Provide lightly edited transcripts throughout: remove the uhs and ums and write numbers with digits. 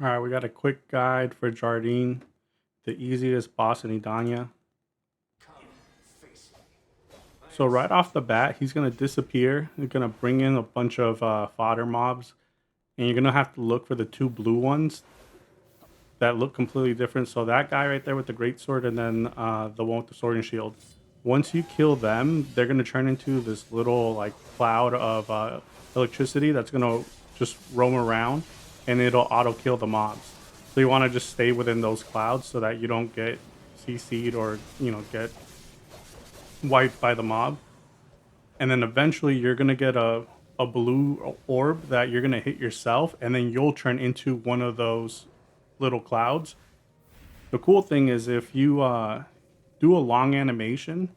All right, we got a quick guide for Jordine, the easiest boss in Edania. So right off the bat, he's gonna disappear. He's gonna bring in a bunch of fodder mobs, and you're gonna have to look for the two blue ones that look completely different. So that guy right there with the great sword, and then the one with the sword and shield. Once you kill them, they're gonna turn into this little like cloud of electricity that's gonna just roam around, and it'll auto kill the mobs. So you want to just stay within those clouds so that you don't get CC'd or get wiped by the mob. And then eventually you're gonna get a blue orb that you're gonna hit yourself, and then you'll turn into one of those little clouds. The cool thing is if you do a long animation,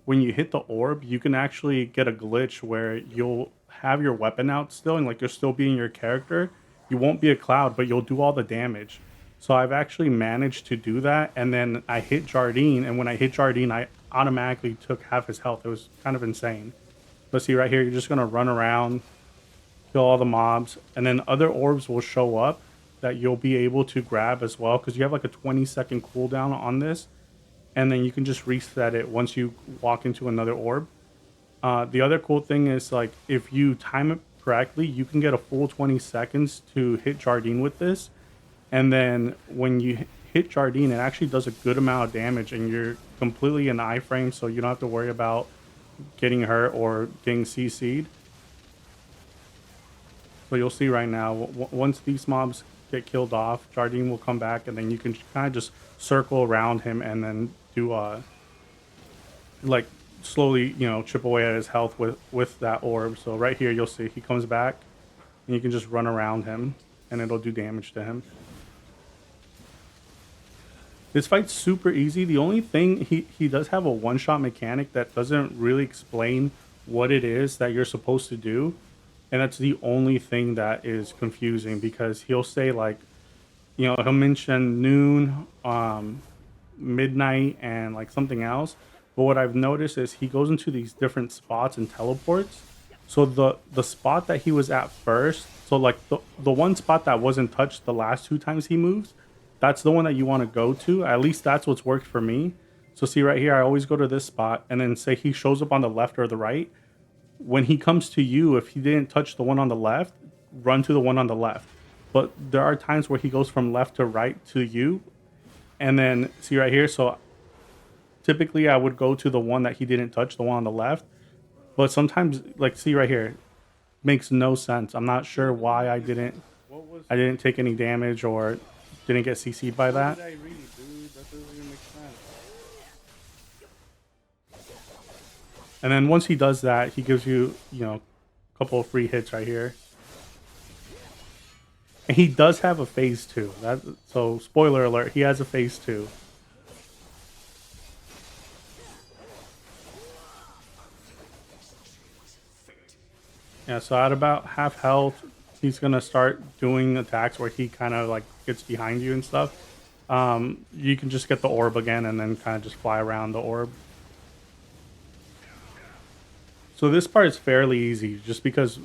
when you hit the orb, you can actually get a glitch where you'll have your weapon out still, and like you'll still be in your character. You won't be a cloud, but you'll do all the damage. So I've actually managed to do that, and then I hit Jordine, and when I hit Jordine, I automatically took half his health. It was kind of insane. But see right here, you're just gonna run around, kill all the mobs, and then other orbs will show up that you'll be able to grab as well, because you have like a 20-second cooldown on this, and then you can just reset it once you walk into another orb. The other cool thing is like if you time it correctly, you can get a full 20 seconds to hit Jordine with this, and then when you hit Jordine, it actually does a good amount of damage, and you're completely in iframe, so you don't have to worry about getting hurt or getting CC'd. So you'll see right now, once these mobs get killed off, Jordine will come back, and then you can kind of just circle around him and then do like slowly, chip away at his health with that orb. So right here, you'll see he comes back, and you can just run around him, and it'll do damage to him. This fight's super easy. The only thing, he does have a one-shot mechanic that doesn't really explain what it is that you're supposed to do. And that's the only thing that is confusing, because he'll say like, he'll mention noon, midnight, and like something else. But what I've noticed is he goes into these different spots and teleports. So the spot that he was at first, so like the one spot that wasn't touched the last two times he moves, that's the one that you want to go to. At least that's what's worked for me. So see right here, I always go to this spot, and then say he shows up on the left or the right. When he comes to you, if he didn't touch the one on the left, run to the one on the left. But there are times where he goes from left to right to you. And then see right here, so typically I would go to the one that he didn't touch, the one on the left. But sometimes, like, see right here, makes no sense. I'm not sure why I didn't take any damage or didn't get CC'd by that. What did I read, dude? That doesn't even make sense. And then once he does that, he gives you, a couple of free hits right here. And he does have a phase 2. So spoiler alert, he has a phase 2. Yeah, so at about half health, he's gonna start doing attacks where he kind of like gets behind you and stuff. You can just get the orb again and then kind of just fly around the orb. So this part is fairly easy, just because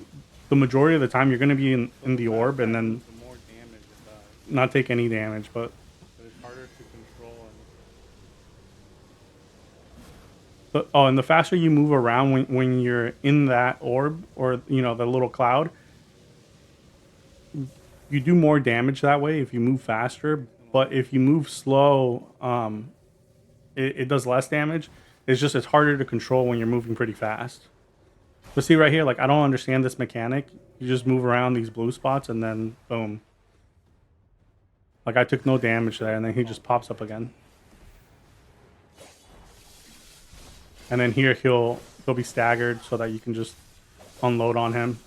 the majority of the time you're gonna be in the orb and then The more damage it does, not take any damage. But it's harder to control. and the faster you move around when you're in that orb, or the little cloud, you do more damage that way if you move faster. But if you move slow, it does less damage. It's harder to control when you're moving pretty fast. But see right here, like I don't understand this mechanic. You just move around these blue spots and then boom. Like I took no damage there, and then he just pops up again. And then here he'll be staggered so that you can just unload on him.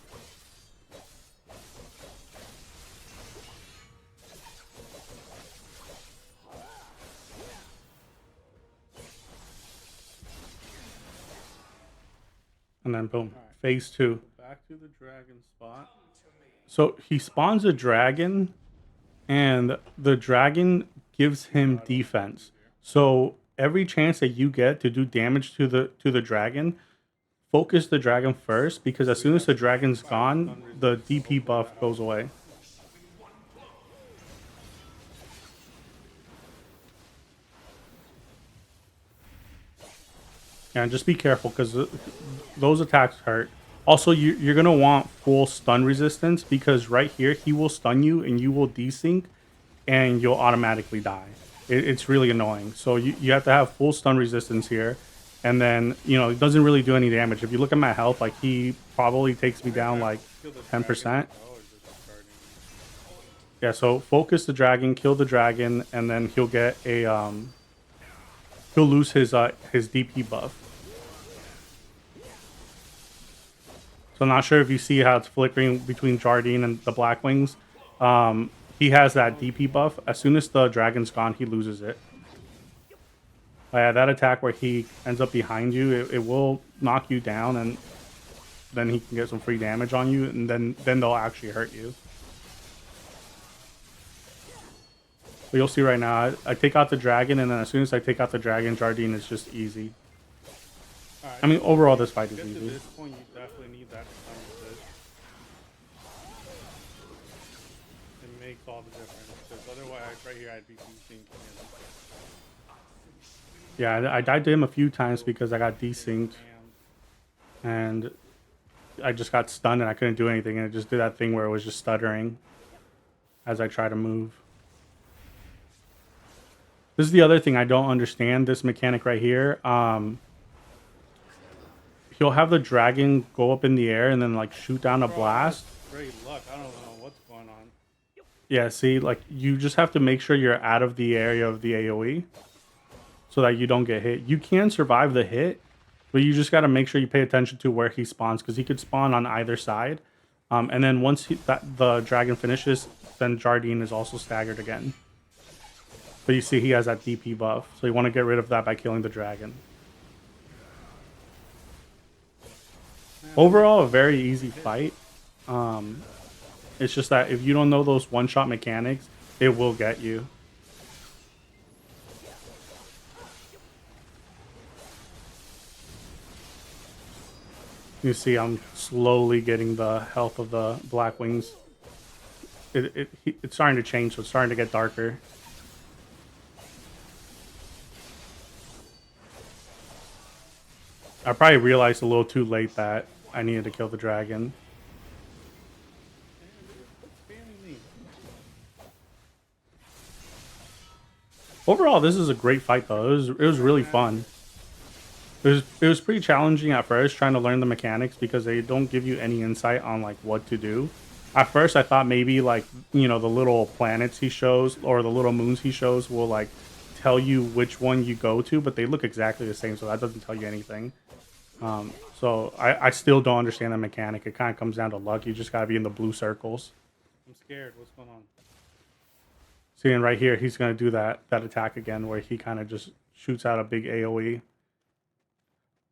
And then boom, phase 2. Back to the dragon spot. So he spawns a dragon, and the dragon gives him defense. So every chance that you get to do damage to the dragon, focus the dragon first, because as soon as the dragon's gone, the DP buff goes away. Yeah, and just be careful because those attacks hurt. Also, you're gonna want full stun resistance because right here he will stun you and you will desync, and you'll automatically die. It's really annoying. So you have to have full stun resistance here, and then it doesn't really do any damage. If you look at my health, like he probably takes me I down gotta like kill the dragon 10%. as well, or just starting. Yeah, so focus the dragon, kill the dragon, and then he'll get a he'll lose his DP buff. So I'm not sure if you see how it's flickering between Jardine and the Black Wings. He has that DP buff. As soon as the dragon's gone, he loses it. Yeah, that attack where he ends up behind you, it will knock you down, and then he can get some free damage on you, and then they'll actually hurt you. But you'll see right now, I take out the dragon, and then as soon as I take out the dragon, Jardine is just easy. Alright, I mean, so overall, this fight is get to easy. this point, you definitely need that stun resist. It makes all the difference. Because otherwise, right here, I'd be beating. Yeah, I died to him a few times because I got desynced, and I just got stunned and I couldn't do anything, and it just did that thing where it was just stuttering as I try to move. This is the other thing I don't understand, this mechanic right here. He'll have the dragon go up in the air and then like shoot down a blast. Great luck. I don't know what's going on. Yeah, see, like you just have to make sure you're out of the area of the AoE so that you don't get hit. You can survive the hit, but you just got to make sure you pay attention to where he spawns because he could spawn on either side. And then once the dragon finishes, then Jardine is also staggered again. But you see he has that DP buff, so you want to get rid of that by killing the dragon. Overall, a very easy fight. It's just that if you don't know those one-shot mechanics, it will get you. You see, I'm slowly getting the health of the Black Wings. It's starting to change, so it's starting to get darker. I probably realized a little too late that I needed to kill the dragon. Overall, this is a great fight, though. It was really fun. It was pretty challenging at first trying to learn the mechanics because they don't give you any insight on like what to do. At first, I thought maybe like the little planets he shows or the little moons he shows will like tell you which one you go to, but they look exactly the same, so that doesn't tell you anything. So I still don't understand the mechanic. It kind of comes down to luck. You just gotta be in the blue circles. I'm scared. What's going on? Seeing right here, he's gonna do that attack again where he kind of just shoots out a big AoE.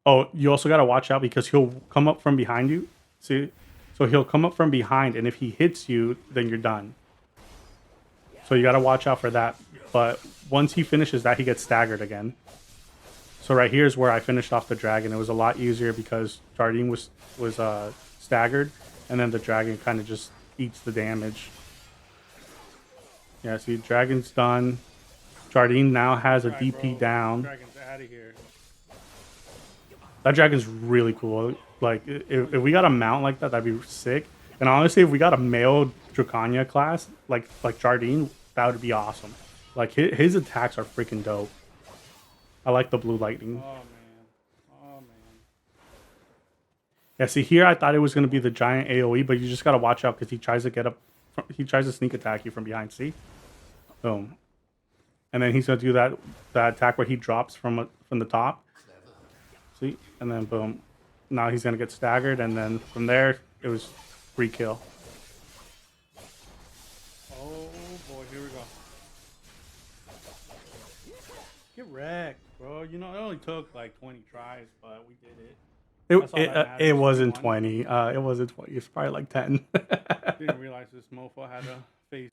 Oh, you also gotta watch out because he'll come up from behind you. See, so he'll come up from behind, and if he hits you, then you're done. So you gotta watch out for that. But once he finishes that, he gets staggered again. So right here is where I finished off the dragon. It was a lot easier because Jardine was staggered, and then the dragon kind of just eats the damage. Yeah, see, dragon's done. Jardine now has a DP down. Dragon's out of here. That dragon's really cool. Like, if we got a mount like that, that'd be sick. And honestly, if we got a male Dracania class, like Jardine, that would be awesome. Like, his attacks are freaking dope. I like the blue lightning. Oh, man. Oh, man. Yeah, see, here I thought it was going to be the giant AoE, but you just got to watch out because he tries to get up. He tries to sneak attack you from behind. See? Boom. And then he's going to do that attack where he drops from the top. See? And then boom. Now he's going to get staggered, and then from there, it was free kill. Oh, boy. Here we go. Get wrecked, bro. You know, it only took like 20 tries, but we did it. It wasn't 20. It wasn't 20. It's probably like 10. Didn't realize this mofo had a face.